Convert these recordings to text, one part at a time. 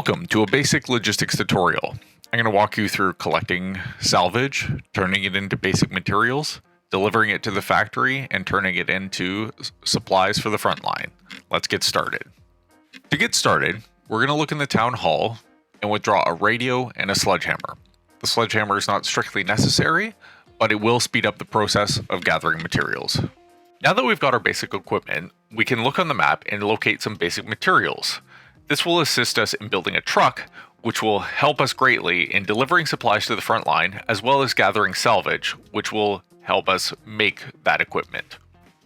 Welcome to a basic logistics tutorial. I'm going to walk you through collecting salvage, turning it into basic materials, delivering it to the factory, and turning it into supplies for the front line. Let's get started. To get started, we're going to look in the town hall and withdraw a radio and a sledgehammer. The sledgehammer is not strictly necessary, but it will speed up the process of gathering materials. Now that we've got our basic equipment, we can look on the map and locate some basic materials. This will assist us in building a truck, which will help us greatly in delivering supplies to the front line, as well as gathering salvage, which will help us make that equipment.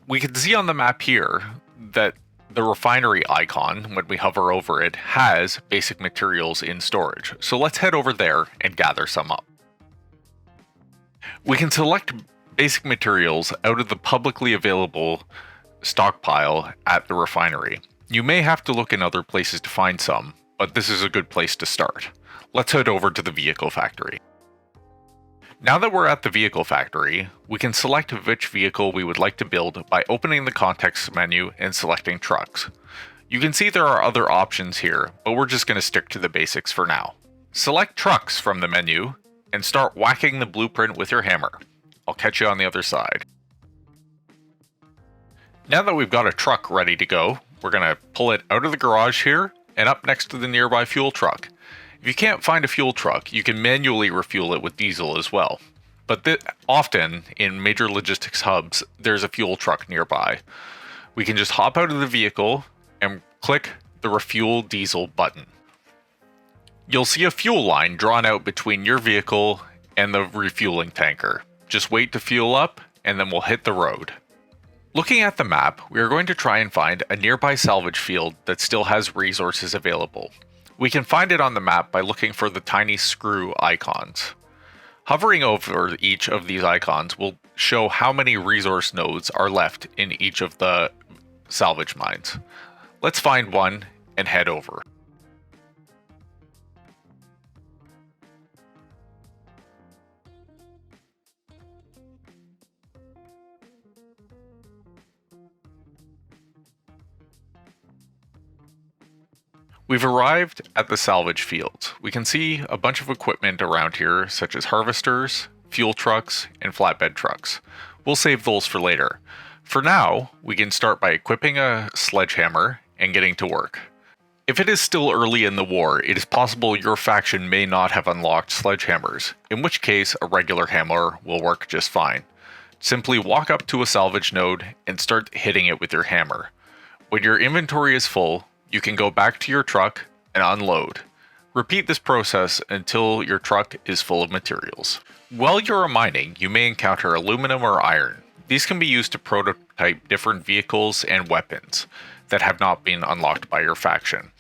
We can see on the map here that the refinery icon, when we hover over it, has basic materials in storage. So let's head over there and gather some up. We can select basic materials out of the publicly available stockpile at the refinery. You may have to look in other places to find some, but this is a good place to start. Let's head over to the vehicle factory. Now that we're at the vehicle factory, we can select which vehicle we would like to build by opening the context menu and selecting trucks. You can see there are other options here, but we're just going to stick to the basics for now. Select trucks from the menu and start whacking the blueprint with your hammer. I'll catch you on the other side. Now that we've got a truck ready to go, we're going to pull it out of the garage here and up next to the nearby fuel truck. If you can't find a fuel truck, you can manually refuel it with diesel as well. But often in major logistics hubs, there's a fuel truck nearby. We can just hop out of the vehicle and click the refuel diesel button. You'll see a fuel line drawn out between your vehicle and the refueling tanker. Just wait to fuel up and then we'll hit the road. Looking at the map, we are going to try and find a nearby salvage field that still has resources available. We can find it on the map by looking for the tiny screw icons. Hovering over each of these icons will show how many resource nodes are left in each of the salvage mines. Let's find one and head over. We've arrived at the salvage fields. We can see a bunch of equipment around here, such as harvesters, fuel trucks, and flatbed trucks. We'll save those for later. For now, we can start by equipping a sledgehammer and getting to work. If it is still early in the war, it is possible your faction may not have unlocked sledgehammers, in which case a regular hammer will work just fine. Simply walk up to a salvage node and start hitting it with your hammer. When your inventory is full, you can go back to your truck and unload. Repeat this process until your truck is full of materials. While you're mining, you may encounter aluminum or iron. These can be used to prototype different vehicles and weapons that have not been unlocked by your faction.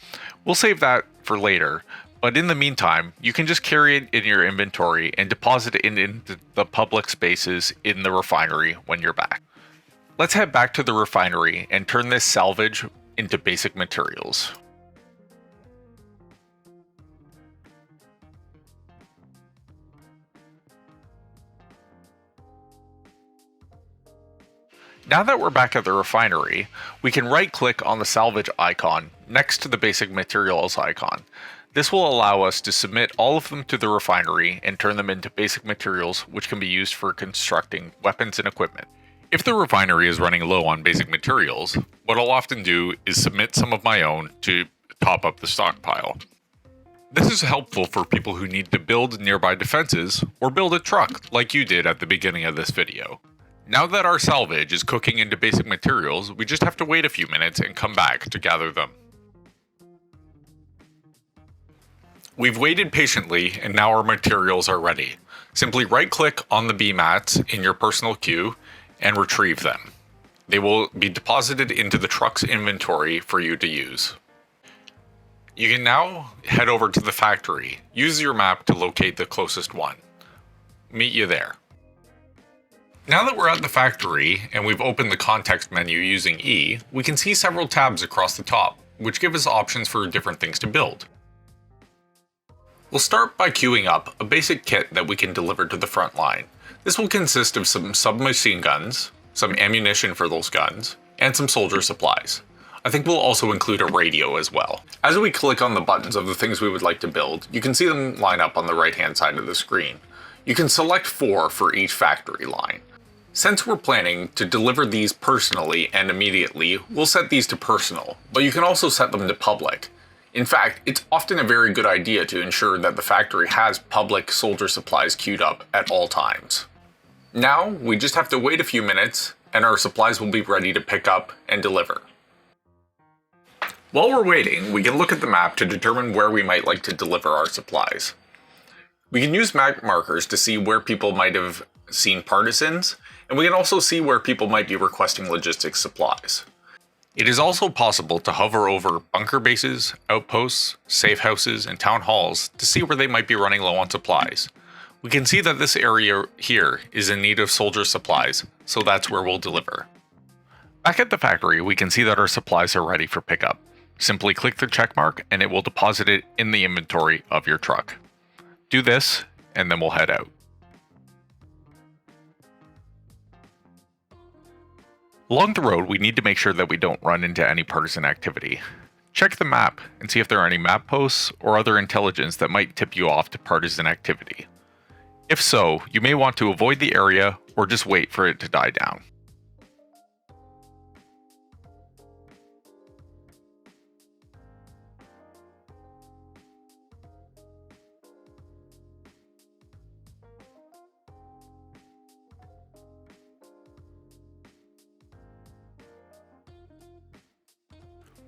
We'll save that for later, but in the meantime, you can just carry it in your inventory and deposit it into the public spaces in the refinery when you're back. Let's head back to the refinery and turn this salvage into basic materials. Now that we're back at the refinery, we can right-click on the salvage icon next to the basic materials icon. This will allow us to submit all of them to the refinery and turn them into basic materials which can be used for constructing weapons and equipment. If the refinery is running low on basic materials, what I'll often do is submit some of my own to top up the stockpile. This is helpful for people who need to build nearby defenses or build a truck like you did at the beginning of this video. Now that our salvage is cooking into basic materials, we just have to wait a few minutes and come back to gather them. We've waited patiently and now our materials are ready. Simply right-click on the B mats in your personal queue and retrieve them. They will be deposited into the truck's inventory for you to use. You can now head over to the factory. Use your map to locate the closest one. Meet you there. Now that we're at the factory and we've opened the context menu using E, we can see several tabs across the top, which give us options for different things to build. We'll start by queuing up a basic kit that we can deliver to the front line. This will consist of some submachine guns, some ammunition for those guns, and some soldier supplies. I think we'll also include a radio as well. As we click on the buttons of the things we would like to build, you can see them line up on the right hand side of the screen. You can select 4 for each factory line. Since we're planning to deliver these personally and immediately, we'll set these to personal, but you can also set them to public. In fact, it's often a very good idea to ensure that the factory has public soldier supplies queued up at all times. Now, we just have to wait a few minutes, and our supplies will be ready to pick up and deliver. While we're waiting, we can look at the map to determine where we might like to deliver our supplies. We can use map markers to see where people might have seen partisans, and we can also see where people might be requesting logistics supplies. It is also possible to hover over bunker bases, outposts, safe houses, and town halls to see where they might be running low on supplies. We can see that this area here is in need of soldier supplies, so that's where we'll deliver. Back at the factory, we can see that our supplies are ready for pickup. Simply click the check mark and it will deposit it in the inventory of your truck. Do this, and then we'll head out. Along the road, we need to make sure that we don't run into any partisan activity. Check the map and see if there are any map posts or other intelligence that might tip you off to partisan activity. If so, you may want to avoid the area or just wait for it to die down.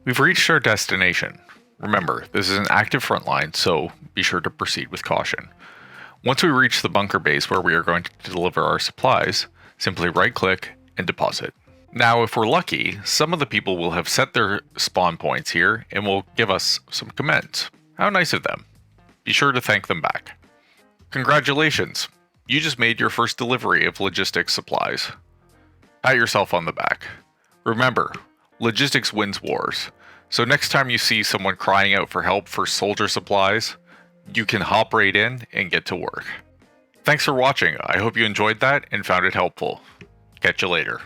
We've reached our destination. Remember, this is an active front line, so be sure to proceed with caution. Once we reach the bunker base where we are going to deliver our supplies, simply right-click and deposit. Now, if we're lucky, some of the people will have set their spawn points here and will give us some comments. How nice of them. Be sure to thank them back. Congratulations! You just made your first delivery of logistics supplies. Pat yourself on the back. Remember, logistics wins wars. So next time you see someone crying out for help for soldier supplies, you can hop right in and get to work. Thanks for watching. I hope you enjoyed that and found it helpful. Catch you later.